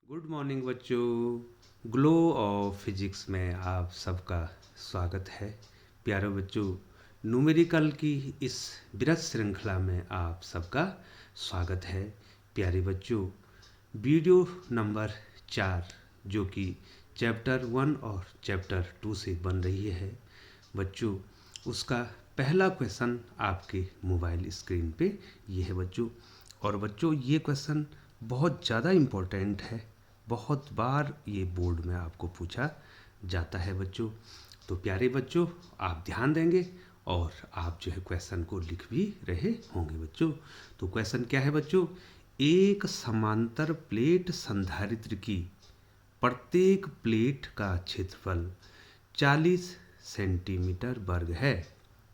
Good morning बच्चों। Glow of physics में आप सबका स्वागत है। प्यारे बच्चों, न्यूमेरिकल की इस बृहत श्रृंखला में आप सबका स्वागत है। प्यारे बच्चों, वीडियो नंबर 4 जो कि चैप्टर 1 और चैप्टर 2 से बन रही है बच्चों, उसका पहला क्वेश्चन आपके मोबाइल स्क्रीन पे ये है बच्चों। और बच्चों, ये क्वेश्चन बहुत ज़्यादा इम्पोर्टेंट है, बहुत बार ये बोर्ड में आपको पूछा जाता है बच्चों। तो प्यारे बच्चों, आप ध्यान देंगे और आप जो है क्वेश्चन को लिख भी रहे होंगे बच्चों। तो क्वेश्चन क्या है बच्चों? एक समांतर प्लेट संधारित्र की प्रत्येक प्लेट का क्षेत्रफल 40 सेंटीमीटर वर्ग है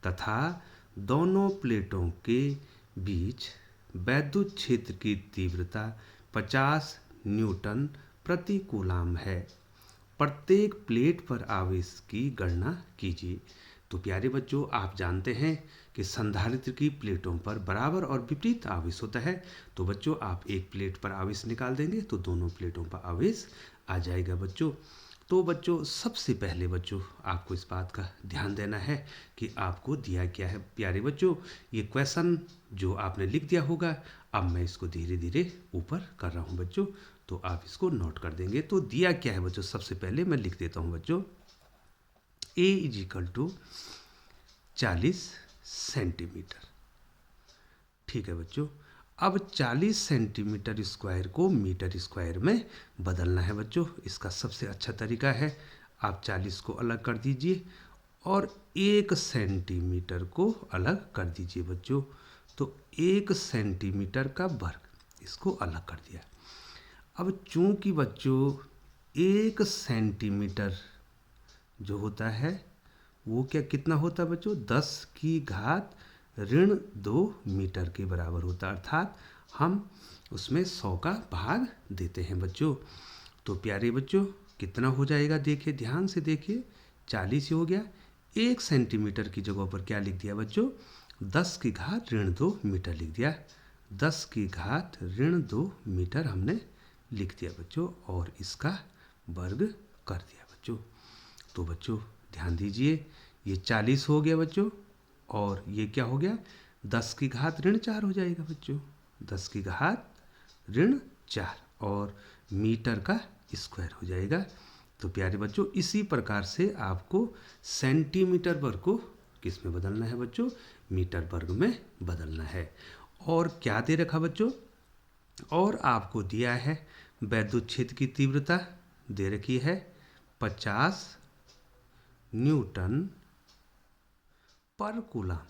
तथा दोनों प्लेटों के बीच वैद्युत क्षेत्र की तीव्रता 50 न्यूटन प्रति कूलाम है। प्रत्येक प्लेट पर आवेश की गणना कीजिए। तो प्यारे बच्चों, आप जानते हैं कि संधारित्र की प्लेटों पर बराबर और विपरीत आवेश होता है। तो बच्चों, आप एक प्लेट पर आवेश निकाल देंगे तो दोनों प्लेटों पर आवेश आ जाएगा बच्चों। तो बच्चों, सबसे पहले बच्चों आपको इस बात का ध्यान देना है कि आपको दिया क्या है। प्यारे बच्चों, ये क्वेश्चन जो आपने लिख दिया होगा, अब मैं इसको धीरे धीरे ऊपर कर रहा हूँ बच्चों, तो आप इसको नोट कर देंगे। तो दिया क्या है बच्चों, सबसे पहले मैं लिख देता हूँ बच्चों, A = 40 सेंटीमीटर। ठीक है बच्चों, अब 40 सेंटीमीटर स्क्वायर को मीटर स्क्वायर में बदलना है बच्चों। इसका सबसे अच्छा तरीका है, आप 40 को अलग कर दीजिए और 1 सेंटीमीटर को अलग कर दीजिए बच्चों। तो 1 सेंटीमीटर का वर्ग, इसको अलग कर दिया। अब चूंकि बच्चों 1 सेंटीमीटर जो होता है वो कितना होता है बच्चों? 10⁻2 मीटर के बराबर होता है, अर्थात हम उसमें 100 का भाग देते हैं बच्चों। तो प्यारे बच्चों, कितना हो जाएगा? देखिए, ध्यान से देखिए, 40 ही हो गया। 1 सेंटीमीटर की जगह पर क्या लिख दिया बच्चों? 10⁻2 मीटर लिख दिया। 10⁻2 मीटर हमने लिख दिया बच्चों और इसका वर्ग कर दिया बच्चों। तो बच्चों ध्यान दीजिए, ये 40 हो गया बच्चों और ये क्या हो गया? 10⁻4 हो जाएगा बच्चों। 10⁻4 और मीटर का स्क्वायर हो जाएगा। तो प्यारे बच्चों, इसी प्रकार से आपको सेंटीमीटर वर्ग को किस में बदलना है बच्चों? मीटर वर्ग में बदलना है। और क्या दे रखा बच्चों? और आपको दिया है वैद्युत क्षेत्र की तीव्रता दे रखी है 50 न्यूटन पर कूलाम,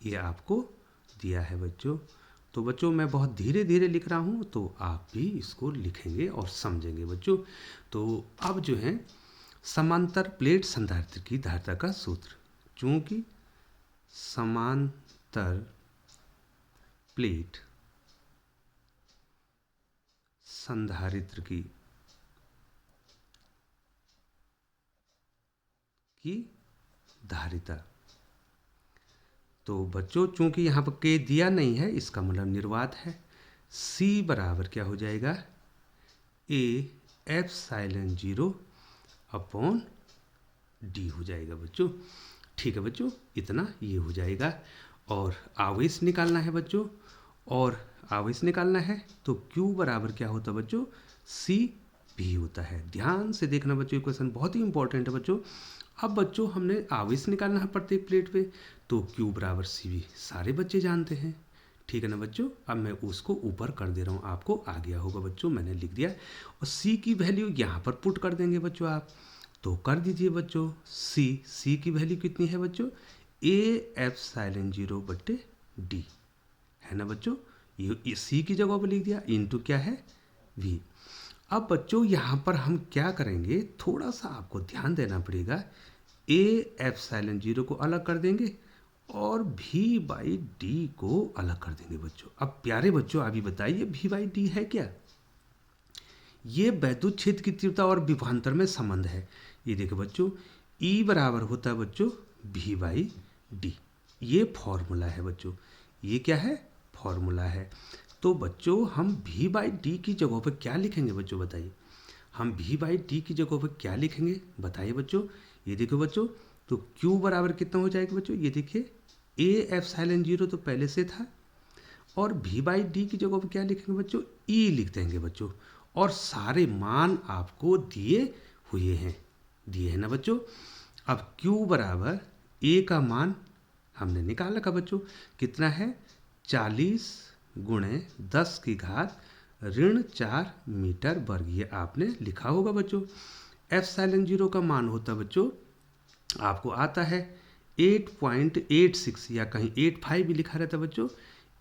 ये आपको दिया है बच्चों। तो बच्चों, मैं बहुत धीरे धीरे लिख रहा हूँ, तो आप भी इसको लिखेंगे और समझेंगे बच्चों। तो अब जो है समांतर प्लेट संधारित्र की धारिता का सूत्र, चूंकि समांतर प्लेट संधारित्र की धारिता, तो बच्चों चूंकि यहाँ पर के दिया नहीं है, इसका मतलब निर्वात है। C बराबर क्या हो जाएगा? A∈0/d हो जाएगा बच्चों। ठीक है बच्चों, इतना ये हो जाएगा। और आवेश निकालना है बच्चों, और आवेश निकालना है तो Q बराबर क्या होता है बच्चों? C भी होता है। ध्यान से देखना बच्चों, ये क्वेश्चन बहुत ही इंपॉर्टेंट है बच्चों। अब बच्चों हमने आवेश निकालना है प्रत्येक प्लेट पे, तो Q बराबर CV सारे बच्चे जानते हैं। ठीक है ना बच्चों? अब मैं उसको ऊपर कर दे रहा हूँ, आपको आ गया होगा बच्चों, मैंने लिख दिया। और C की वैल्यू यहाँ पर पुट कर देंगे बच्चों आप, तो कर दीजिए बच्चों। C की वैल्यू कितनी है बच्चों? A∈0/d है ना बच्चों? ये C की जगह पर लिख दिया, इंटू क्या है? V। अब बच्चों यहाँ पर हम क्या करेंगे, थोड़ा सा आपको ध्यान देना पड़ेगा। A∈0 को अलग कर देंगे और V/d को अलग कर देंगे बच्चों। अब प्यारे बच्चों, अभी बताइए V/d है क्या? ये वैद्युत क्षेत्र की तीव्रता और विभवांतर में संबंध है। ये देखो बच्चों, E बराबर होता है बच्चों V/d। ये फॉर्मूला है बच्चों, ये क्या है? फॉर्मूला है। तो बच्चों हम v बाई डी की जगह पर क्या लिखेंगे बच्चों, बताइए। हम v बाई डी की जगह पर क्या लिखेंगे, बताइए बच्चों। ये देखो बच्चों, तो q बराबर कितना हो जाएगा बच्चों, ये देखिए ए एप्सिलॉन 0 तो पहले से था, और v बाई डी की जगह पर क्या लिखेंगे बच्चों, e लिख देंगे बच्चों। और सारे मान आपको दिए हैं ना बच्चों। अब q बराबर a का मान हमने निकाल रखा बच्चों, कितना है 40 गुणे 10 की घात ऋण 4 मीटर वर्ग, ये आपने लिखा होगा बच्चों। एप्सिलॉन 0 का मान होता बच्चों आपको आता है 8.86 या कहीं 85 भी लिखा रहता बच्चों,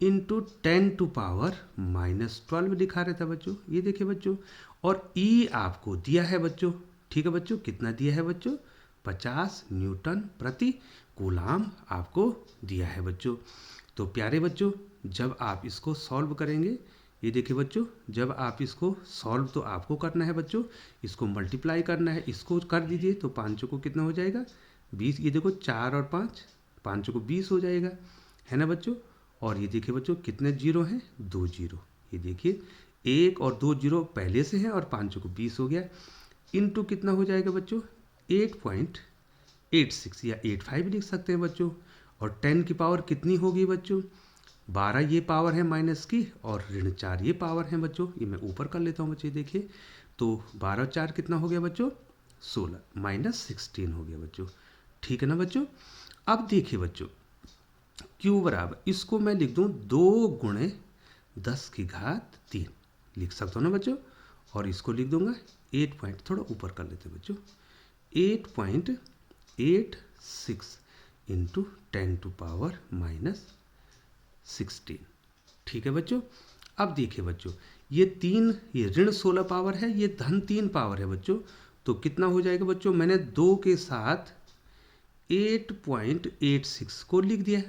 इंटू 10⁻⁻12 लिखा रहता बच्चों। ये देखिए बच्चों, और ई आपको दिया है बच्चों, ठीक है बच्चों, कितना दिया है बच्चों, 50 न्यूटन प्रति कूलाम आपको दिया है बच्चों। तो प्यारे बच्चों, जब आप इसको सॉल्व करेंगे, ये देखिए बच्चों, जब आप इसको सॉल्व तो आपको करना है बच्चों, इसको मल्टीप्लाई करना है, इसको कर दीजिए तो 5 को कितना हो जाएगा 20, ये देखो 4 और 5 को 20 हो जाएगा, है ना बच्चों। और ये देखिए बच्चों कितने जीरो हैं, 2 जीरो, ये देखिए 1 और 2 जीरो पहले से हैं और 5 को 20 हो गया, इनटू कितना हो जाएगा बच्चों 8.86 या 85 लिख सकते हैं बच्चों। और 10 की पावर कितनी होगी बच्चों, 12 ये पावर है माइनस की, और ऋण 4 ये पावर है बच्चों। ये मैं ऊपर कर लेता हूँ बच्चे, देखिए तो 12 4 कितना हो गया बच्चों 16 माइनस 16 हो गया बच्चों, ठीक है ना बच्चों। अब देखिए बच्चों q बराबर, इसको मैं लिख दूँ 2 गुणे 10 की घात 3 लिख सकता हूँ ना बच्चों, और इसको लिख दूंगा 8 पॉइंट, थोड़ा ऊपर कर लेते हैं बच्चों, 8.86 इंटू 10⁻⁻16, ठीक है बच्चों। अब देखिए बच्चों, ये ऋण 16 पावर है, ये धन 3 पावर है बच्चों, तो कितना हो जाएगा बच्चों, मैंने 2 के साथ 8.86 को लिख दिया।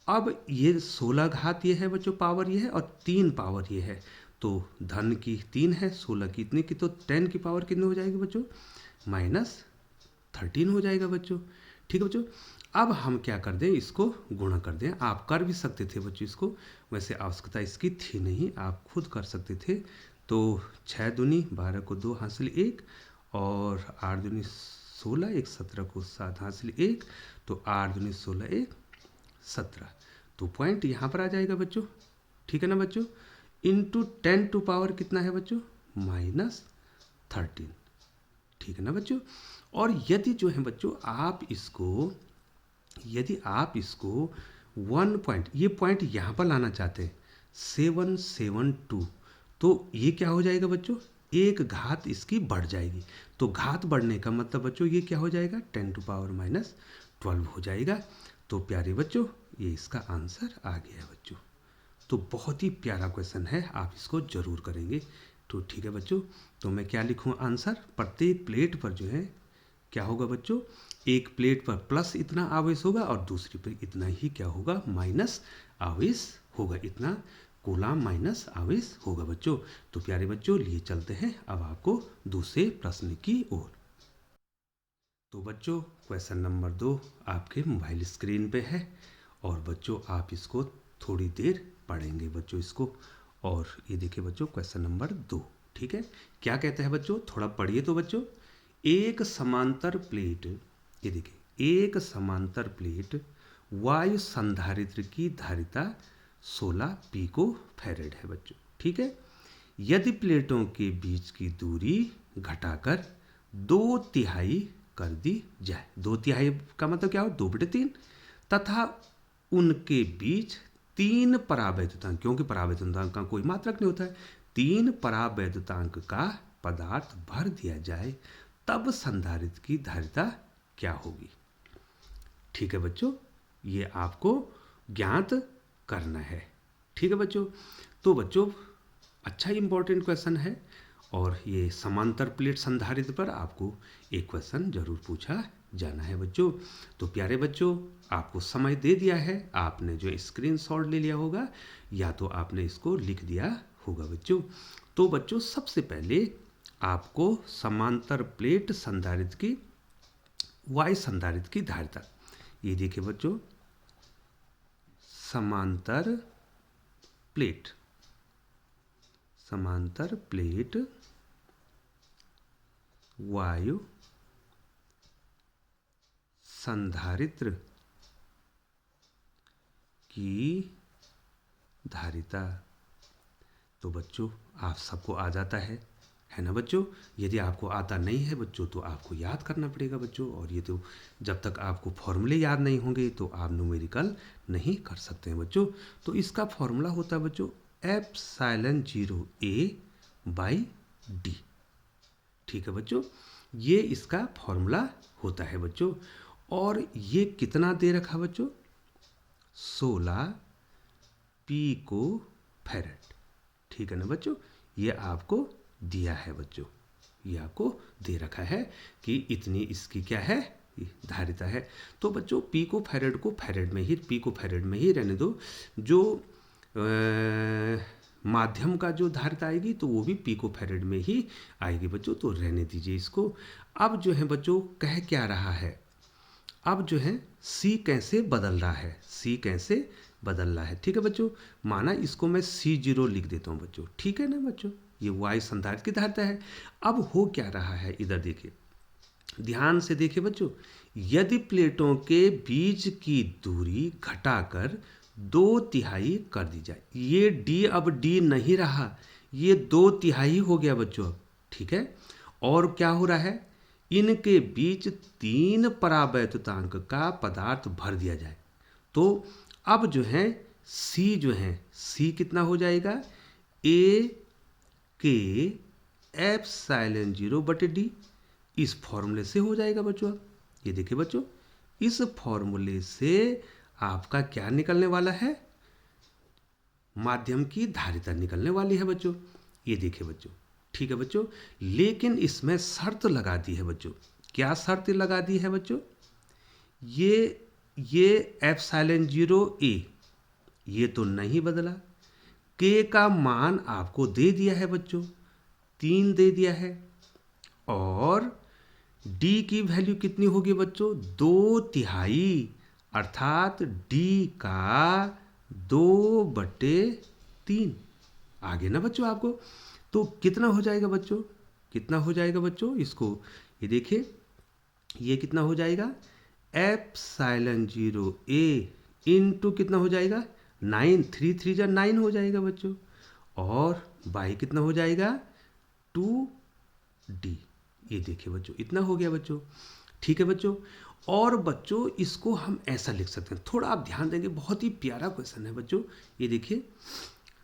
अब ये 16 घात ये है बच्चों, पावर ये है, और 3 पावर ये है, तो धन की 3 है, 16 की इतनी की, तो 10 की पावर कितनी हो जाएगी बच्चों -13 हो जाएगा बच्चों, ठीक है बच्चों। अब हम क्या कर दें, इसको गुणा कर दें, आप कर भी सकते थे बच्चों इसको, वैसे आवश्यकता इसकी थी नहीं, आप खुद कर सकते थे। तो 6 दूनी 12 को 2 हासिल 1, और 8 दूनी 16, 1 17 को 7 हासिल 1, तो 8 दूनी 16 1 17, तो पॉइंट यहाँ पर आ जाएगा बच्चों, ठीक है ना बच्चों। इंटू 10 टू पावर कितना है बच्चों -13, ठीक है ना बच्चों। और यदि जो है बच्चों यदि आप इसको 1 पॉइंट, ये पॉइंट यहाँ पर लाना चाहते हैं 772, तो ये क्या हो जाएगा बच्चों, एक घात इसकी बढ़ जाएगी, तो घात बढ़ने का मतलब बच्चों ये क्या हो जाएगा 10⁻⁻12 हो जाएगा। तो प्यारे बच्चों, ये इसका आंसर आ गया है बच्चों। तो बहुत ही प्यारा क्वेश्चन है, आप इसको जरूर करेंगे, तो ठीक है बच्चों। तो मैं क्या लिखूँ आंसर, प्रत्येक प्लेट पर जो है क्या होगा बच्चों, एक प्लेट पर प्लस इतना आवेश होगा और दूसरी पर इतना ही क्या होगा माइनस आवेश होगा, इतना कूलाम माइनस आवेश होगा बच्चों। तो प्यारे बच्चों, लिए चलते हैं अब आपको दूसरे प्रश्न की ओर। तो बच्चों क्वेश्चन नंबर 2 आपके मोबाइल स्क्रीन पे है, और बच्चों आप इसको थोड़ी देर पढ़ेंगे बच्चों इसको। और ये देखिए बच्चों क्वेश्चन नंबर 2, ठीक है, क्या कहते हैं बच्चों, थोड़ा पढ़िए तो बच्चों। एक समांतर प्लेट, ये देखिए एक समांतर प्लेट वायु संधारित्र की धारिता 16 पिको फैरेड है बच्चों, ठीक है। यदि प्लेटों के बीच की दूरी घटाकर 2/3 कर दी जाए, 2/3 का मतलब क्या हो 2/3, तथा उनके बीच 3 परावैद्युतांक, क्योंकि परावैद्युतांक का कोई मात्रक नहीं होता है, 3 परावैद्युतांक का पदार्थ भर दिया जाए, तब संधारित्र की धारिता क्या होगी, ठीक है बच्चों। ये आपको ज्ञात करना है, ठीक है बच्चों। तो बच्चों अच्छा इंपॉर्टेंट क्वेश्चन है, और ये समांतर प्लेट संधारित्र पर आपको एक क्वेश्चन जरूर पूछा जाना है बच्चों। तो प्यारे बच्चों, आपको समय दे दिया है, आपने जो स्क्रीनशॉट ले लिया होगा या तो आपने इसको लिख दिया होगा बच्चों। तो बच्चों सबसे पहले आपको समांतर प्लेट संधारित्र की वायु संधारित्र की धारिता, ये देखिए बच्चों समांतर प्लेट समांतर प्लेट वायु संधारित्र की धारिता। तो बच्चों आप सबको आ जाता है ना बच्चों। यदि आपको आता नहीं है बच्चों तो आपको याद करना पड़ेगा बच्चों, और ये तो जब तक आपको फॉर्मूले याद नहीं होंगे तो आप न्यूमेरिकल नहीं कर सकते हैं बच्चों। तो इसका फॉर्मूला होता है बच्चों एप्सिलॉन 0 ए बाई डी। ठीक है बच्चों, ये इसका फॉर्मूला होता है बच्चों। और ये कितना दे रखा बच्चों? 16 पिको फैरेड। ठीक है ना बच्चों, ये आपको दिया है बच्चों, ये आपको दे रखा है कि इतनी इसकी क्या है, धारिता है। तो बच्चों पिको फैरेड को फैरेड में ही, पिको फैरेड में ही रहने दो। जो माध्यम का जो धारिता आएगी तो वो भी पिको फैरेड में ही आएगी बच्चों, तो रहने दीजिए इसको। अब जो है बच्चों कह क्या रहा है, अब जो है सी कैसे बदल रहा है, सी कैसे बदल रहा है। ठीक है बच्चों, माना इसको मैं C0 लिख देता हूँ बच्चों। ठीक है ना बच्चों, ये वायु संधारित्र की धारिता है। अब हो क्या रहा है, इधर देखिए, ध्यान से देखिए बच्चों। यदि प्लेटों के बीच की दूरी घटाकर 2/3 कर दी जाए, ये D अब D नहीं रहा, ये 2/3 हो गया बच्चों अब। ठीक है, और क्या हो रहा है, इनके बीच 3 परावैद्युतांक का पदार्थ भर दिया जाए, तो अब जो है C जो है, C कितना हो जाएगा, A के एप्सिलॉन 0 बटे D। इस फॉर्मूले से हो जाएगा बच्चों। अब ये देखिए बच्चों, इस फॉर्मूले से आपका क्या निकलने वाला है, माध्यम की धारिता निकलने वाली है बच्चों। ये देखिए बच्चों, ठीक है बच्चों, लेकिन इसमें शर्त लगा दी है बच्चों। क्या शर्त लगा दी है बच्चों, ये एप्सिलॉन 0 ए ये तो नहीं बदला, के का मान आपको दे दिया है बच्चों, 3 दे दिया है, और डी की वैल्यू कितनी होगी बच्चों, 2/3, अर्थात डी का 2/3 आगे ना बच्चों आपको। तो कितना हो जाएगा बच्चों, कितना हो जाएगा बच्चों, इसको ये देखिए, ये कितना हो जाएगा, एप्सिलॉन 0 ए इंटू कितना हो जाएगा, 9, 3 3 जा 9 हो जाएगा बच्चों, और बाई कितना हो जाएगा, 2D। ये देखिए बच्चों, इतना हो गया बच्चों। ठीक है बच्चों, और बच्चों इसको हम ऐसा लिख सकते हैं, थोड़ा आप ध्यान देंगे, बहुत ही प्यारा क्वेश्चन है बच्चों। ये देखिए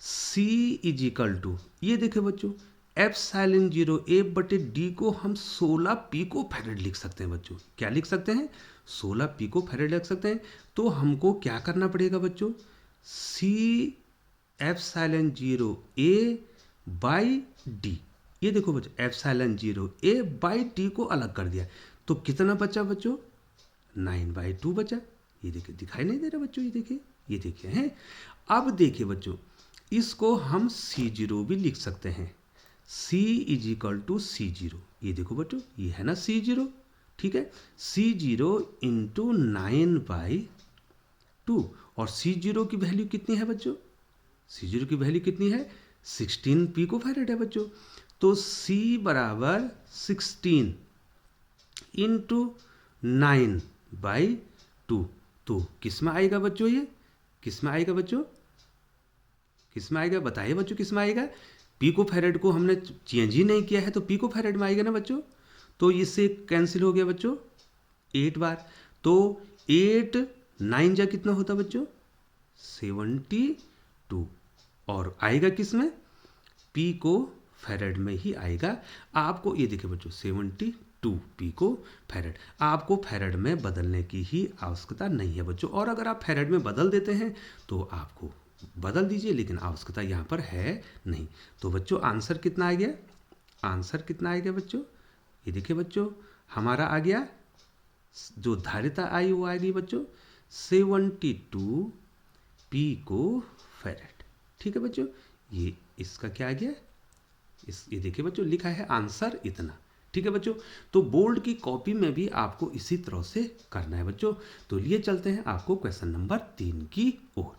C इज इक्वल टू, ये देखिए बच्चों, एप्सिलॉन 0 ए बटे डी को हम 16 पिको फैरेड लिख सकते हैं बच्चों। क्या लिख सकते हैं, 16 पिको फैरेड लिख सकते हैं। तो हमको क्या करना पड़ेगा बच्चों, C epsilon 0 A by D, ये देखो बच्चों, एप्सिलॉन 0 ए बाई डी को अलग कर दिया, तो कितना बचा बच्चों, 9/2 बचा। ये देखिए, दिखाई नहीं दे रहा बच्चों, ये देखिए हैं। अब देखिए बच्चों, इसको हम C0 भी लिख सकते हैं, C is equal to C0। ये देखो बच्चों, ये है ना C0, ठीक है, C0 इंटू 9/2, और C0 की वैल्यू कितनी है बच्चों, C0 की वैल्यू कितनी है, 16 पिको फैरेड है बच्चों। तो C बराबर 16 इंटू 9/2, तो किस में आएगा बच्चों, ये किस में आएगा बच्चों, किस में आएगा, बताइए बच्चों किस में आएगा। पिको फैरेड को हमने चेंज ही नहीं किया है, तो पिको फैरेड में आएगा ना बच्चों। तो इससे कैंसिल हो गया बच्चों 8 बार, तो 8 9 जा कितना होता बच्चों, 72, और आएगा किस में, पिको फैरेड में ही आएगा। आपको ये देखिए बच्चों, 72 पिको फैरेड, आपको फैरेड में बदलने की ही आवश्यकता नहीं है बच्चों। और अगर आप फैरेड में बदल देते हैं तो आपको बदल दीजिए, लेकिन आवश्यकता यहाँ पर है नहीं। तो बच्चों आंसर कितना आ गया, आंसर कितना आ गया बच्चों, ये देखिए बच्चों, हमारा आ गया, जो धारिता आई वो आ गई बच्चों 72 पिको फैरेड। ठीक है बच्चों, ये इसका क्या आ गया, ये देखिए बच्चों, लिखा है आंसर इतना। ठीक है बच्चों, तो बोर्ड की कॉपी में भी आपको इसी तरह से करना है बच्चों। तो लिए चलते हैं आपको क्वेश्चन नंबर 3 की ओर।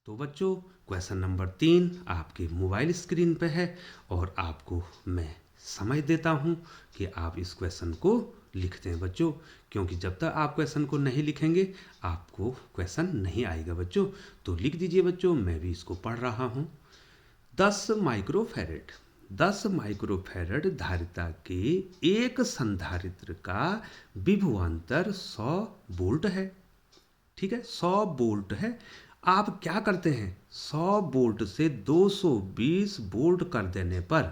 तो बच्चों क्वेश्चन नंबर 3 आपके मोबाइल स्क्रीन पे है और आपको मैं समय देता हूँ कि आप इस क्वेश्चन को लिखते हैं बच्चों, क्योंकि जब तक आप क्वेश्चन को नहीं लिखेंगे आपको क्वेश्चन नहीं आएगा बच्चों। तो लिख दीजिए बच्चों, मैं भी इसको पढ़ रहा हूँ। 10 माइक्रोफैरड धारिता के एक संधारित्र का विभवांतर 100 वोल्ट है। ठीक है, 100 वोल्ट है। आप क्या करते हैं, 100 वोल्ट से 220 वोल्ट कर देने पर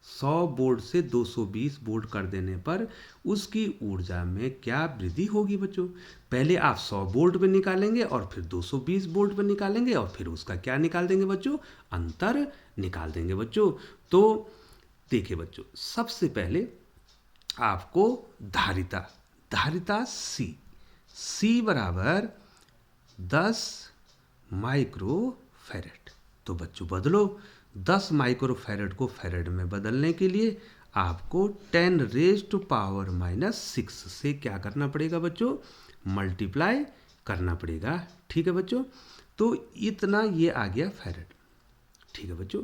100 वोल्ट से 220 वोल्ट कर देने पर उसकी ऊर्जा में क्या वृद्धि होगी बच्चों। पहले आप 100 वोल्ट पे निकालेंगे और फिर 220 वोल्ट पे निकालेंगे और फिर उसका क्या निकाल देंगे बच्चों, अंतर निकाल देंगे बच्चों। तो देखिए बच्चों, सबसे पहले आपको धारिता सी बराबर 10 माइक्रोफैरड। तो बच्चों बदलो, 10 माइक्रोफैरड को फैरड में बदलने के लिए आपको 10⁻⁻⁶ से क्या करना पड़ेगा बच्चों, मल्टीप्लाई करना पड़ेगा। ठीक है बच्चों, तो इतना ये आ गया फैरड। ठीक है बच्चों,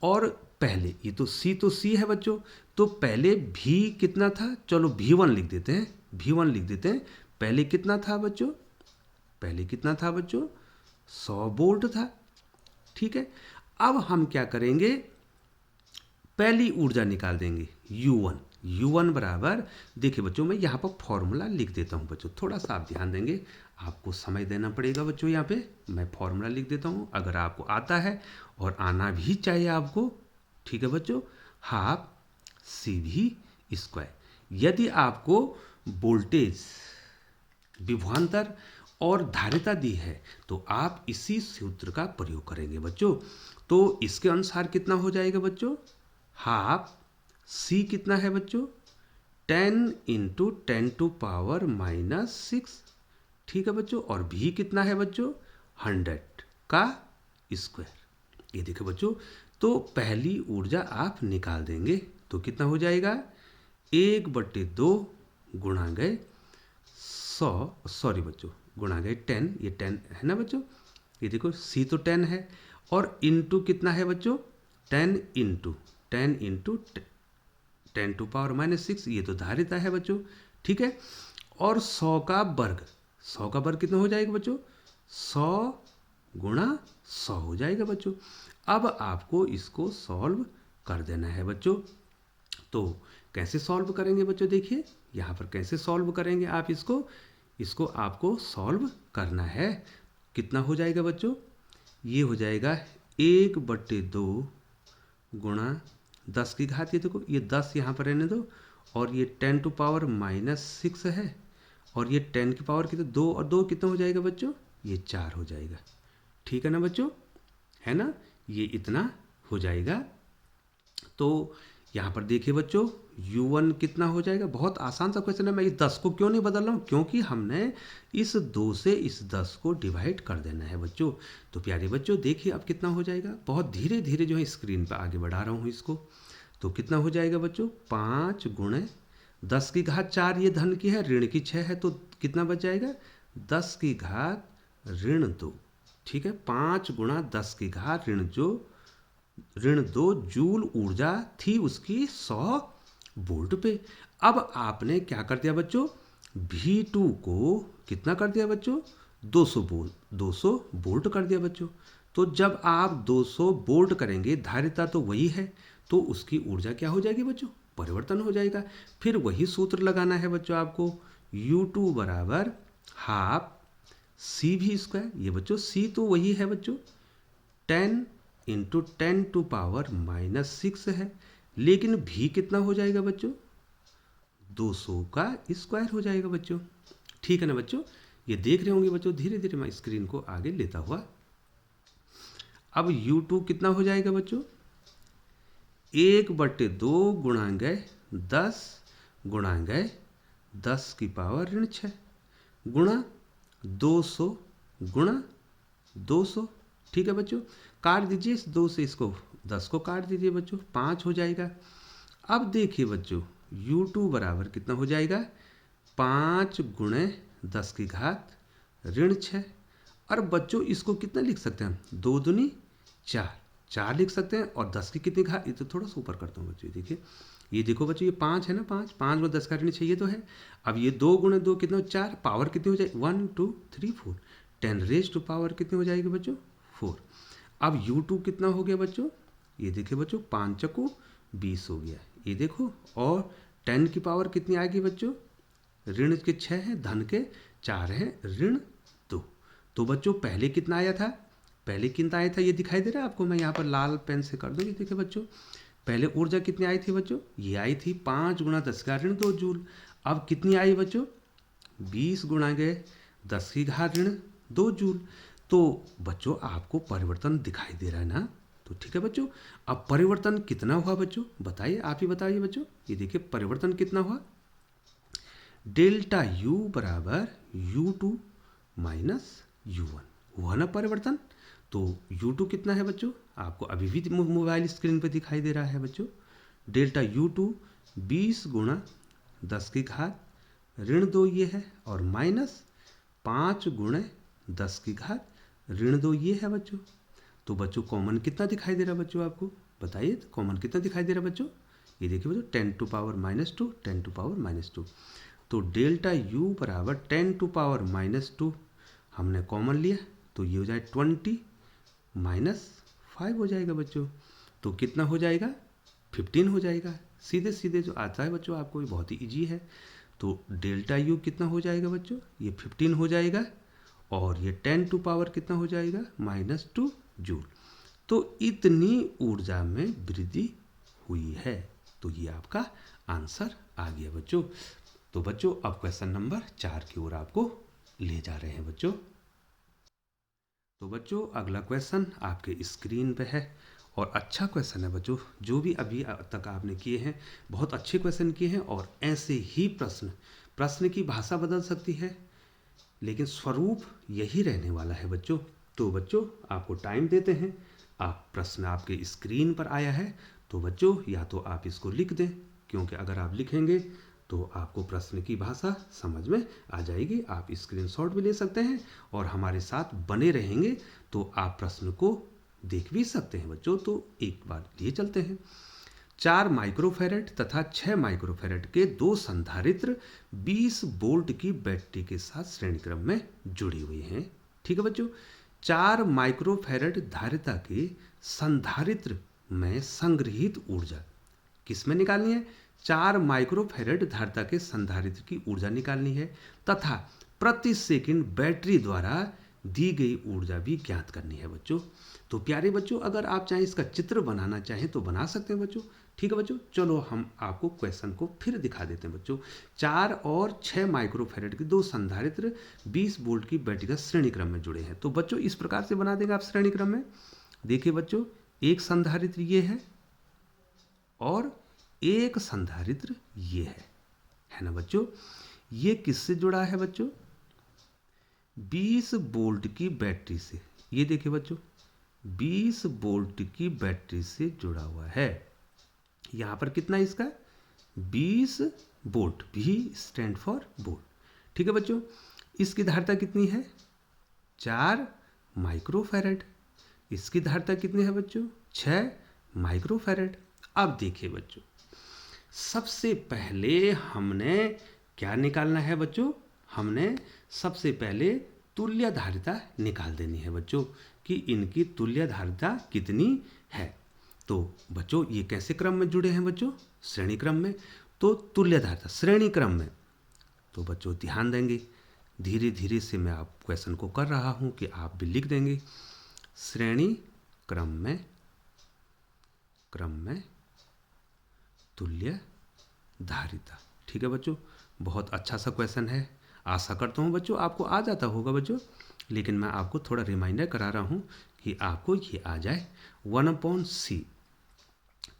और पहले ये तो सी है बच्चों, तो पहले भी कितना था, चलो V1 लिख देते हैं। पहले कितना था बच्चों, 100 वोल्ट था। ठीक है, अब हम क्या करेंगे, पहली ऊर्जा निकाल देंगे U1 बराबर, देखिए बच्चों मैं यहाँ पर फॉर्मूला लिख देता हूँ बच्चों, थोड़ा सा आप ध्यान देंगे, आपको समय देना पड़ेगा बच्चों। यहाँ पे मैं फॉर्मूला लिख देता हूँ, अगर आपको आता है और आना भी चाहिए आपको। ठीक है बच्चों, हाफ CV²। यदि आपको वोल्टेज, विभवांतर और धारिता दी है तो आप इसी सूत्र का प्रयोग करेंगे बच्चों। तो इसके अनुसार कितना हो जाएगा बच्चों, हाफ C कितना है बच्चों, 10 × 10⁻⁻⁶। ठीक है बच्चों, और V कितना है बच्चों, 100 का स्क्वायर। ये देखो बच्चों, तो पहली ऊर्जा आप निकाल देंगे तो कितना हो जाएगा, 1/2 गुणा गए 100, सॉरी बच्चों गुणा गए 10, ये 10 है ना बच्चों, ये देखो C तो 10 है, और इंटू कितना है बच्चों, 10 × 10⁻⁻⁶, ये तो धारिता है बच्चों। ठीक है, और 100 का वर्ग कितना हो जाएगा बच्चों, 100 × 100 हो जाएगा बच्चों। अब आपको इसको सॉल्व कर देना है बच्चों। तो कैसे सॉल्व करेंगे बच्चों, देखिए यहाँ पर कैसे सॉल्व करेंगे आप इसको आपको सॉल्व करना है। कितना हो जाएगा बच्चों, ये हो जाएगा 1/2 गुणा 10 की घात, ये देखो ये 10 यहाँ पर रहने दो, और ये 10⁻⁻⁶ है, और ये 10 की पावर कितना, 2 और 2 कितना हो जाएगा बच्चों, ये 4 हो जाएगा। ठीक है ना बच्चों, है ना, ये इतना हो जाएगा। तो यहाँ पर देखिए बच्चों, U1 कितना हो जाएगा, बहुत आसान सा क्वेश्चन है। मैं इस 10 को क्यों नहीं बदल रहा हूँ, क्योंकि हमने इस 2 से इस 10 को डिवाइड कर देना है बच्चों। तो प्यारे बच्चों देखिए अब कितना हो जाएगा, बहुत धीरे धीरे जो है स्क्रीन पर आगे बढ़ा रहा हूँ इसको। तो कितना हो जाएगा बच्चों, 5 × 10 की घात 4, ये धन की है, ऋण की 6 है, तो कितना बच जाएगा, 10 की घात -2। ठीक है, 5 × 10 की घात -2 जूल ऊर्जा थी उसकी 100 वोल्ट पे। अब आपने क्या कर दिया बच्चों, V2 को कितना कर दिया बच्चों, 200 वोल्ट कर दिया बच्चों। तो जब आप 200 वोल्ट करेंगे, धारिता तो वही है, तो उसकी ऊर्जा क्या हो जाएगी बच्चों, परिवर्तन हो जाएगा। फिर वही सूत्र लगाना है बच्चों आपको, U2 बराबर हाफ CV²। ये बच्चों C तो वही है बच्चों, 10 × 10⁻⁻⁶ है, लेकिन V कितना हो जाएगा बच्चों, 200 का स्क्वायर हो जाएगा बच्चों। ठीक है ना बच्चों, ये देख रहे होंगे बच्चों, धीरे धीरे मैं स्क्रीन को आगे लेता हुआ। अब U2 कितना हो जाएगा बच्चों, 1/2 गुणा गए 10 गुणा गए 10 की पावर -6 गुणा 200 गुणा 200। ठीक है बच्चों, काट दीजिए इस 2 से इसको, 10 को काट दीजिए बच्चों, 5 हो जाएगा। अब देखिए बच्चों, U2 बराबर कितना हो जाएगा, 5 × 10 की घात -6। और बच्चों इसको कितना लिख सकते हैं हम, 2 दूनी 4, 4 लिख सकते हैं। और 10 की कितनी घात, ये तो थोड़ा सा ऊपर करता हूँ बच्चों, ये देखिए, ये देखो बच्चों, ये 5 है ना, 5 5 में 10 का ऋण 6 ये तो है। अब ये 2 गुणे 2 कितना, 4, पावर कितनी हो जाएगी, 1 2 3 4, 10 रेज टू पावर कितनी हो जाएगी बच्चों, 4। अब U2 कितना हो गया बच्चों, ये देखिए बच्चों, 5 चक्कू 20 हो गया, ये देखो। और 10 की पावर कितनी आएगी बच्चों, ऋण के 6 हैं, धन के 4 हैं, ऋण 2। तो बच्चों पहले कितना आया था, पहले कितना आया था ये दिखाई दे रहा है आपको, मैं यहाँ पर लाल पेन से कर दूँ, ये देखिए बच्चों, पहले ऊर्जा कितनी आई थी बच्चों, ये आई थी 5 गुणा 10 का ऋण 2 जूल। अब कितनी आई बच्चों, 20 गुणा गए 10 की घात ऋण 2 जूल। तो बच्चों आपको परिवर्तन दिखाई दे रहा है ना, तो ठीक है बच्चों। अब परिवर्तन कितना हुआ बच्चों, बताइए, आप ही बताइए बच्चों। ये देखिए परिवर्तन कितना हुआ, डेल्टा U बराबर U2 माइनस U1 हुआ ना परिवर्तन। तो U2 कितना है बच्चों, आपको अभी भी मोबाइल स्क्रीन पे दिखाई दे रहा है बच्चों। डेल्टा U2 20 गुणा 10 की घात ऋण 2 ये है, और माइनस 5 गुणे 10 की घात ऋण 2 ये है बच्चों। तो बच्चों कॉमन कितना दिखाई दे रहा है बच्चों, आपको बताइए, तो कॉमन कितना दिखाई दे रहा है बच्चों, ये देखिए बच्चों, 10 टू पावर -2, 10 टू पावर -2। तो डेल्टा U बराबर 10 टू पावर -2 हमने कॉमन लिया, तो ये हो जाए 20 -5 हो जाएगा बच्चों। तो कितना हो जाएगा, 15 हो जाएगा। सीधे सीधे जो आता है बच्चों आपको, ये बहुत ही ईजी है। तो डेल्टा U कितना हो जाएगा बच्चों, ये 15 हो जाएगा, और ये 10 टू पावर कितना हो जाएगा, -2 जूल। तो इतनी ऊर्जा में वृद्धि हुई है। तो ये आपका आंसर आ गया बच्चों। तो बच्चों अब क्वेश्चन नंबर 4 की ओर आपको ले जा रहे हैं बच्चों। तो बच्चों अगला क्वेश्चन आपके स्क्रीन पे है, और अच्छा क्वेश्चन है बच्चों। जो भी अभी तक आपने किए हैं बहुत अच्छे क्वेश्चन किए हैं, और ऐसे ही प्रश्न की भाषा बदल सकती है, लेकिन स्वरूप यही रहने वाला है बच्चों। तो बच्चों आपको टाइम देते हैं, आप प्रश्न आपके स्क्रीन पर आया है, तो बच्चों या तो आप इसको लिख दें, क्योंकि अगर आप लिखेंगे तो आपको प्रश्न की भाषा समझ में आ जाएगी। आप स्क्रीनशॉट भी ले सकते हैं, और हमारे साथ बने रहेंगे तो आप प्रश्न को देख भी सकते हैं बच्चों। तो एक बार लिए चलते हैं। 4 माइक्रोफैरड तथा 6 माइक्रोफैरड के 2 संधारित्र 20 वोल्ट की बैटरी के साथ श्रेणी क्रम में जुड़ी हुई हैं। ठीक है बच्चों, 4 माइक्रोफैरड धारिता के संधारित्र में संग्रहित ऊर्जा किस में निकालनी है, 4 माइक्रोफैरड धारिता के संधारित्र की ऊर्जा निकालनी है, तथा प्रति सेकंड बैटरी द्वारा दी गई ऊर्जा भी ज्ञात करनी है बच्चों। तो प्यारे बच्चों अगर आप चाहें इसका चित्र बनाना चाहें तो बना सकते हैं बच्चों। ठीक है बच्चों, चलो हम आपको क्वेश्चन को फिर दिखा देते हैं बच्चों। 4 और 6 माइक्रोफैरड के 2 संधारित्र 20 वोल्ट की बैटरी का श्रेणी क्रम में जुड़े हैं। तो बच्चों इस प्रकार से बना देंगे आप श्रेणी क्रम में। देखिए बच्चों, एक संधारित्र ये है, और एक संधारित्र ये है ना बच्चों। ये किससे जुड़ा है बच्चों, 20 वोल्ट की बैटरी से। ये देखिए बच्चों, 20 वोल्ट की बैटरी से जुड़ा हुआ है। यहां पर कितना इसका, 20 वोल्ट, भी स्टैंड फॉर वोल्ट। ठीक है बच्चों, इसकी धारिता कितनी है, 4 माइक्रोफैरड। इसकी धारिता कितनी है बच्चों, 6 माइक्रोफैरड। अब देखिए बच्चों, सबसे पहले हमने क्या निकालना है बच्चों, हमने सबसे पहले तुल्य धारिता निकाल देनी है बच्चों, कि इनकी तुल्य धारिता कितनी है। तो बच्चों ये कैसे क्रम में जुड़े हैं बच्चों, श्रेणी क्रम में। तो तुल्य धारिता श्रेणी क्रम में, तो बच्चों ध्यान देंगे, धीरे धीरे से मैं आप क्वेश्चन को कर रहा हूं कि आप भी लिख देंगे। श्रेणी क्रम में तुल्य धारिता। ठीक है बच्चों, बहुत अच्छा सा क्वेश्चन है। आशा करता हूँ बच्चों आपको आ जाता होगा बच्चों, लेकिन मैं आपको थोड़ा रिमाइंडर करा रहा हूँ कि आपको ये आ जाए 1/c।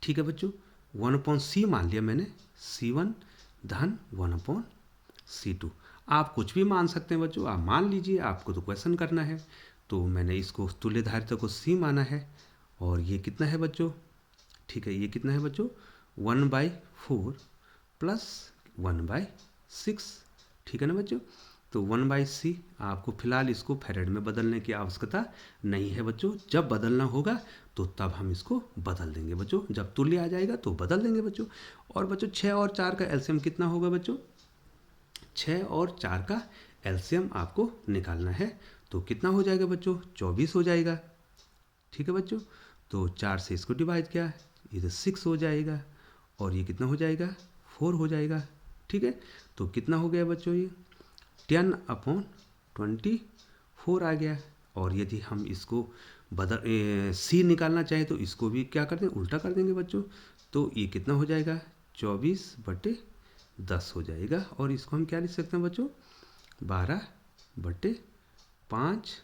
ठीक है बच्चों, 1/c मान लिया मैंने, C1 धन 1/c2। आप कुछ भी मान सकते हैं बच्चों, आप मान लीजिए, आपको तो क्वेश्चन करना है। तो मैंने इसको तुल्य धारिता को C माना है, और ये कितना है बच्चों, ठीक है, ये कितना है बच्चों, 1/4 प्लस 1/6। ठीक है ना बच्चों। तो 1/c आपको फिलहाल इसको फैरेड में बदलने की आवश्यकता नहीं है बच्चों। जब बदलना होगा तो तब हम इसको बदल देंगे बच्चों, जब तुल्य आ जाएगा तो बदल देंगे बच्चों। और बच्चों 6 और 4 का एलसीएम कितना होगा बच्चों? 6 और 4 का एलसीएम आपको निकालना है, तो कितना हो जाएगा बच्चों? 24 हो जाएगा। ठीक है बच्चों, तो 4 से इसको डिवाइड किया, ये तो 6 हो जाएगा, और ये कितना हो जाएगा? 4 हो जाएगा। ठीक है, तो कितना हो गया बच्चों? ये 10/24 आ गया। और यदि हम इसको सी निकालना चाहें तो इसको भी क्या कर दें? उल्टा कर देंगे बच्चों। तो ये कितना हो जाएगा? 24/10 हो जाएगा। और इसको हम क्या लिख सकते हैं बच्चों? 12/5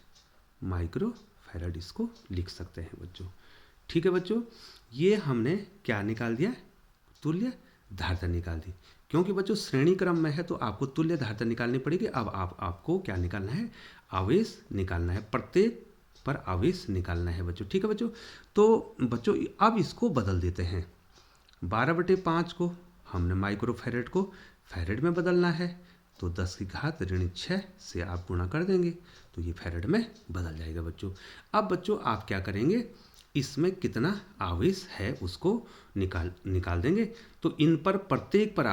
माइक्रो फैराड इसको लिख सकते हैं बच्चों। ठीक है बच्चों, ये हमने क्या निकाल दिया? तुल्य धारिता निकाल दी। क्योंकि बच्चों श्रेणी क्रम में है तो आपको तुल्य धारिता निकालनी पड़ेगी। अब आपको क्या निकालना है? आवेश निकालना है, प्रत्येक पर आवेश निकालना है बच्चों। ठीक है बच्चों, तो बच्चों अब इसको बदल देते हैं। 12/5 को हमने माइक्रो फैरेड को फैरेड में बदलना है, तो 10⁻⁶ से आप गुणा कर देंगे तो ये फैरेड में बदल जाएगा बच्चों। अब बच्चों आप क्या करेंगे? इसमें कितना आवेश है उसको निकाल देंगे। तो इन पर प्रत्येक पर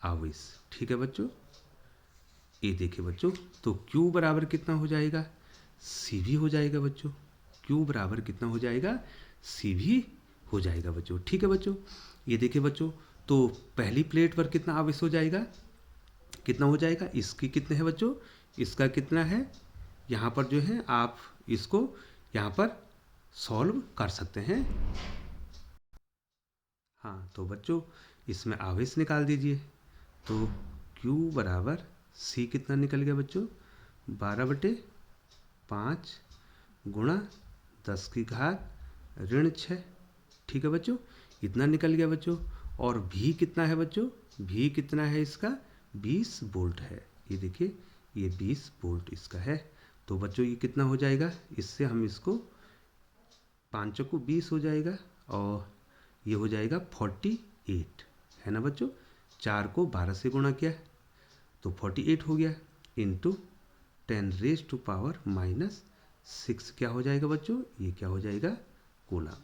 आवेश। ठीक है बच्चों, ये देखिए बच्चों, तो Q बराबर कितना हो जाएगा? CV हो जाएगा बच्चों। Q बराबर कितना हो जाएगा? CV हो जाएगा बच्चों। ठीक है बच्चों, ये देखिए बच्चों, तो पहली प्लेट पर कितना आवेश हो जाएगा? कितना हो जाएगा? इसकी कितने है बच्चों? इसका कितना है? यहाँ पर जो है आप इसको यहाँ पर सॉल्व कर सकते हैं। हाँ, तो बच्चों इसमें आवेश निकाल दीजिए। तो Q बराबर C कितना निकल गया बच्चों? 12/5 गुणा 10⁻⁶। ठीक है बच्चों, इतना निकल गया बच्चों। और V कितना है बच्चों? V कितना है इसका? 20 वोल्ट है। ये देखिए, ये 20 वोल्ट इसका है। तो बच्चों ये कितना हो जाएगा? इससे हम इसको 5 को 20 हो जाएगा, और ये हो जाएगा 48 है ना बच्चों। 4 को 12 से गुणा किया तो 48 हो गया, इंटू 10⁻⁻6 क्या हो जाएगा बच्चों? ये क्या हो जाएगा? कूलम।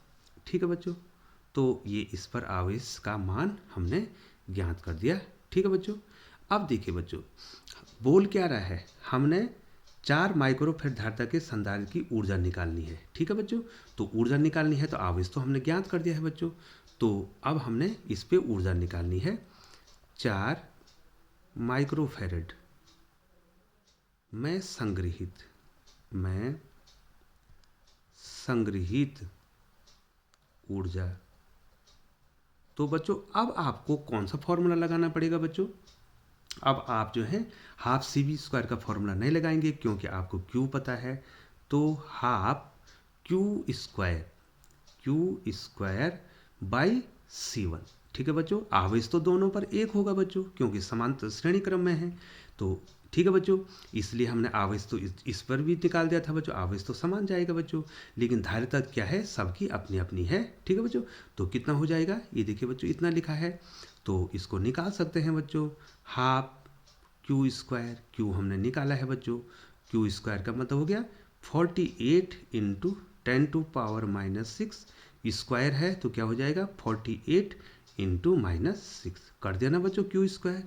ठीक है बच्चों, तो ये इस पर आवेश का मान हमने ज्ञात कर दिया। ठीक है बच्चों, अब देखिए बच्चों, बोल क्या रहा है? हमने 4 माइक्रोफैराड धारिता के संधारित्र की ऊर्जा निकालनी है। ठीक है बच्चों, तो ऊर्जा निकालनी है तो आवेश तो हमने ज्ञात कर दिया है बच्चों। तो अब हमने इस पे ऊर्जा निकालनी है। 4 माइक्रोफैराड में संग्रहित ऊर्जा। तो बच्चों अब आपको कौन सा फॉर्मूला लगाना पड़ेगा बच्चों? अब आप जो है हाफ CV² का फॉर्मूला नहीं लगाएंगे, क्योंकि आपको Q पता है। तो हाफ Q² बाई C1। ठीक है बच्चों, आवेश तो दोनों पर एक होगा बच्चों, क्योंकि समांतर श्रेणी क्रम में है। तो ठीक है बच्चों, इसलिए हमने आवेश तो इस पर भी निकाल दिया था बच्चों। आवेश तो समान जाएगा बच्चों, लेकिन धारिता क्या है? सबकी अपनी अपनी है। ठीक है बच्चों, तो कितना हो जाएगा? ये देखिए बच्चों, इतना लिखा है, तो इसको निकाल सकते हैं बच्चों। हाफ Q², Q हमने निकाला है बच्चों। Q² का मतलब हो गया 48 × 10⁻⁻6 स्क्वायर है, तो क्या हो जाएगा? 48 × -6 कर दिया ना बच्चों Q²।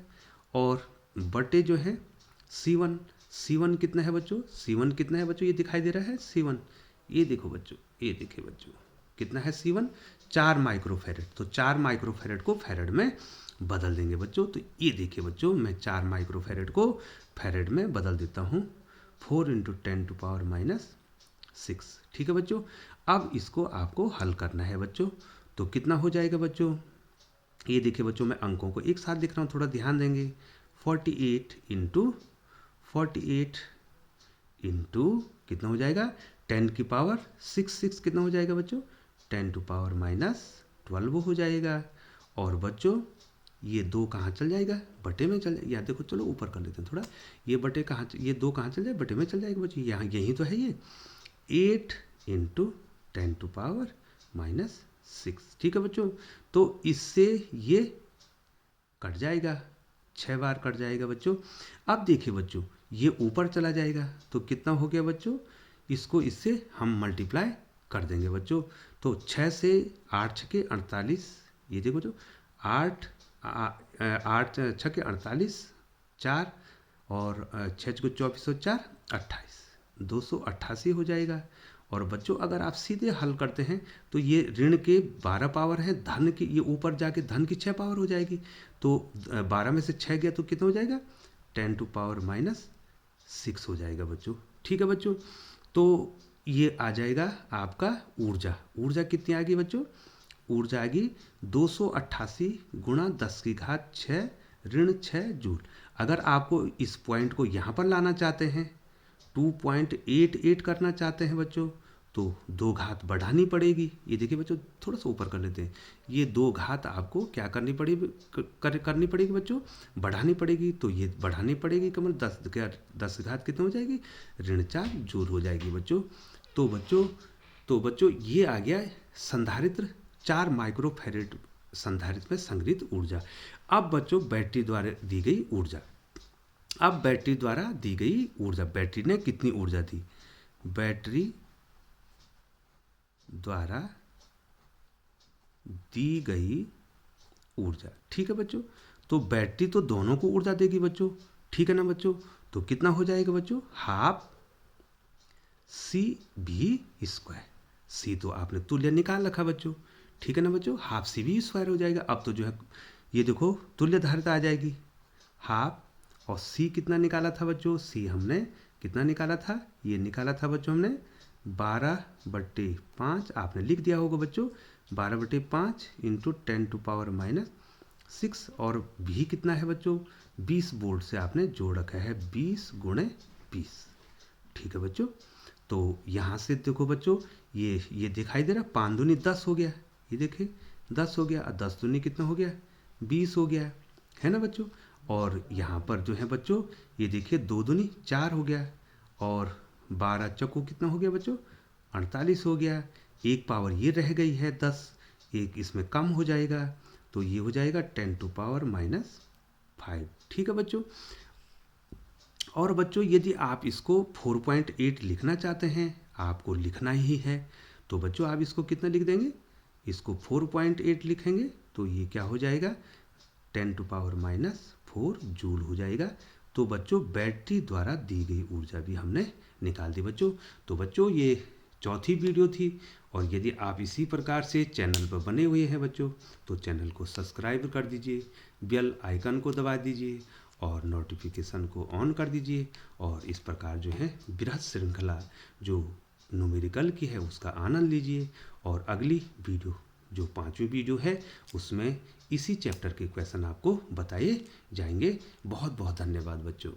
और बटे जो है C1 कितना है बच्चों? C1 कितना है बच्चों? ये दिखाई दे रहा है C1, ये देखो बच्चों, ये देखिए बच्चों, कितना है C1? 4 माइक्रोफैराड। तो 4 माइक्रोफैराड को फैराड में बदल देंगे बच्चों। तो ये देखिए बच्चों, मैं 4 माइक्रोफैराड को फैराड में बदल देता हूँ। 4 × 10⁻⁻6। ठीक है बच्चों, अब इसको आपको हल करना है बच्चों। तो कितना हो जाएगा बच्चों? ये देखिए बच्चों, मैं अंकों को एक साथ लिख रहा हूँ, थोड़ा ध्यान देंगे। 48 इंटू कितना हो जाएगा? 10⁻⁶ कितना हो जाएगा बच्चों? 10⁻⁻12 हो जाएगा। और बच्चों ये 2 कहाँ चल जाएगा? बटे में चल, या देखो चलो ऊपर कर लेते हैं थोड़ा। ये बटे कहाँ, ये 2 कहाँ चल जाए? बटे में चल जाएगा बच्चों। यहाँ यही तो है ये 8 × 10⁻⁻6 6। ठीक है बच्चों, तो इससे ये कट जाएगा, 6 बार कट जाएगा बच्चों। अब देखिए बच्चों, ये ऊपर चला जाएगा तो कितना हो गया बच्चों, इसको इससे हम मल्टीप्लाई कर देंगे बच्चों। तो 6 से 8 छके 48, ये देखो बच्चों, 8 छके 48, 4 और 6 को 24 और 4 28, 288 हो जाएगा। और बच्चों अगर आप सीधे हल करते हैं तो ये ऋण के 12 पावर है, धन की ये ऊपर जाके धन की 6 पावर हो जाएगी। तो 12 में से 6 गया तो कितना हो जाएगा, 10 टू पावर माइनस 6 हो जाएगा बच्चों। ठीक है बच्चों, तो ये आ जाएगा आपका ऊर्जा। ऊर्जा कितनी आ गई बच्चों, ऊर्जा आ गई 288 गुणा 10 की घात 6 ऋण 6 जूल। अगर आपको इस पॉइंट को यहाँ पर लाना चाहते हैं, 2.88 करना चाहते हैं बच्चों, तो 2 घात बढ़ानी पड़ेगी। ये देखिए बच्चों, थोड़ा सा ऊपर कर लेते हैं, ये 2 घात आपको क्या करनी पड़ेगी, करनी पड़ेगी बच्चों, बढ़ानी पड़ेगी। तो ये बढ़ानी पड़ेगी कमल 10 घात कितने हो जाएगी, ऋण 4 जूल हो जाएगी बच्चों। तो बच्चों ये आ गया संधारित्र 4 माइक्रोफैरेड संधारित्र में संग्रहित ऊर्जा। अब बच्चों बैटरी द्वारा दी गई ऊर्जा, अब बैटरी द्वारा दी गई ऊर्जा, बैटरी ने कितनी ऊर्जा दी, बैटरी द्वारा दी गई ऊर्जा। ठीक है बच्चों, तो बैटरी तो दोनों को ऊर्जा देगी बच्चों, ठीक है ना बच्चों। तो कितना हो जाएगा बच्चों, हाफ सी भी स्क्वायर। सी तो आपने तुल्य निकाल रखा बच्चों, ठीक है ना बच्चों, हाफ सी भी स्क्वायर हो जाएगा। अब तो जो है ये देखो तुल्य धारिता आ जाएगी, हाफ, और सी कितना निकाला था बच्चों, सी हमने कितना निकाला था, ये निकाला था बच्चों हमने 12/5, आपने लिख दिया होगा बच्चों, 12/5 इंटू 10 टू पावर माइनस 6। और भी कितना है बच्चों, 20 वोल्ट से आपने जोड़ रखा है, 20 गुणे 20। ठीक है बच्चों, तो यहाँ से देखो बच्चों, ये दिखाई दे रहा, 5 दूनी 10 हो गया, ये देखिए 10 हो गया, और 10 दूनी कितना हो गया, 20 हो गया, है ना बच्चों। और यहाँ पर जो है बच्चों, ये देखिए 2 दूनी 4 हो गया, और 12 चक्कू कितना हो गया बच्चों, 48 हो गया। एक पावर ये रह गई है 10, एक इसमें कम हो जाएगा, तो ये हो जाएगा 10 टू पावर माइनस 5। ठीक है बच्चों, और बच्चों यदि आप इसको 4.8 लिखना चाहते हैं, आपको लिखना ही है, तो बच्चों आप इसको कितना लिख देंगे, इसको 4.8 लिखेंगे, तो ये क्या हो जाएगा, 10 टू पावर माइनस 4 जूल हो जाएगा। तो बच्चों बैटरी द्वारा दी गई ऊर्जा भी हमने निकाल दी बच्चों। तो बच्चों ये चौथी वीडियो थी, और यदि आप इसी प्रकार से चैनल पर बने हुए हैं बच्चों, तो चैनल को सब्सक्राइब कर दीजिए, बेल आइकन को दबा दीजिए, और नोटिफिकेशन को ऑन कर दीजिए, और इस प्रकार जो है बृहद श्रृंखला जो न्यूमेरिकल की है उसका आनंद लीजिए। और अगली वीडियो जो 5वीं वीडियो है उसमें इसी चैप्टर के क्वेश्चन आपको बताए जाएंगे। बहुत बहुत धन्यवाद बच्चों।